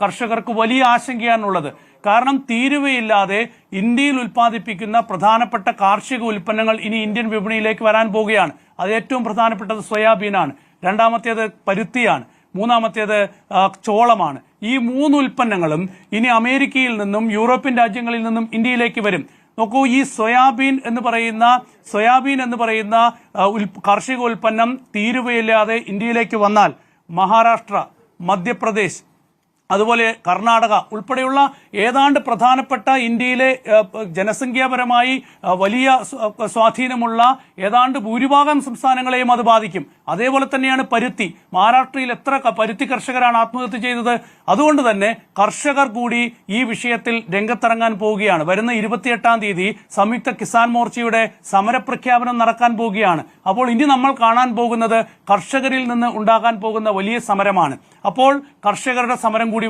കർഷകർക്ക് വലിയ ആശങ്കയാണുള്ളത്. കാരണം തീരുവയില്ലാതെ ഇന്ത്യയിൽ ഉൽപ്പാദിപ്പിക്കുന്ന പ്രധാനപ്പെട്ട കാർഷിക ഉൽപ്പന്നങ്ങൾ ഇനി ഇന്ത്യൻ വിപണിയിലേക്ക് വരാൻ പോവുകയാണ്. അത് ഏറ്റവും പ്രധാനപ്പെട്ടത് സോയാബീനാണ്, രണ്ടാമത്തേത് പരുത്തിയാണ്, മൂന്നാമത്തേത് ചോളമാണ്. ഈ 3 ഉൽപ്പന്നങ്ങളും ഇനി അമേരിക്കയിൽ നിന്നും യൂറോപ്യൻ രാജ്യങ്ങളിൽ നിന്നും ഇന്ത്യയിലേക്ക് വരും. നോക്കൂ, ഈ സോയാബീൻ എന്ന് പറയുന്ന കാർഷിക ഉൽപ്പന്നം തീരുവയില്ലാതെ ഇന്ത്യയിലേക്ക് വന്നാൽ മഹാരാഷ്ട്ര, മധ്യപ്രദേശ്, അതുപോലെ കർണാടക ഉൾപ്പെടെയുള്ള ഏതാണ്ട് പ്രധാനപ്പെട്ട ഇന്ത്യയിലെ ജനസംഖ്യാപരമായി വലിയ സ്വാധീനമുള്ള ഏതാണ്ട് ഭൂരിഭാഗം സംസ്ഥാനങ്ങളെയും അത് ബാധിക്കും. അതേപോലെ തന്നെയാണ് പരുത്തി. മഹാരാഷ്ട്രയിൽ എത്ര പരുത്തി കർഷകരാണ് ആത്മഹത്യ ചെയ്തത്? അതുകൊണ്ട് തന്നെ കർഷകർ കൂടി ഈ വിഷയത്തിൽ രംഗത്തിറങ്ങാൻ പോവുകയാണ്. വരുന്ന 28-ാം തീയതി സംയുക്ത കിസാൻ മോർച്ചയുടെ സമരപ്രഖ്യാപനം നടക്കാൻ പോവുകയാണ്. അപ്പോൾ ഇനി നമ്മൾ കാണാൻ പോകുന്നത് കർഷകരിൽ നിന്ന് ഉണ്ടാകാൻ പോകുന്ന വലിയ സമരമാണ്. അപ്പോൾ കർഷകരുടെ സമരം കൂടി വരാൻ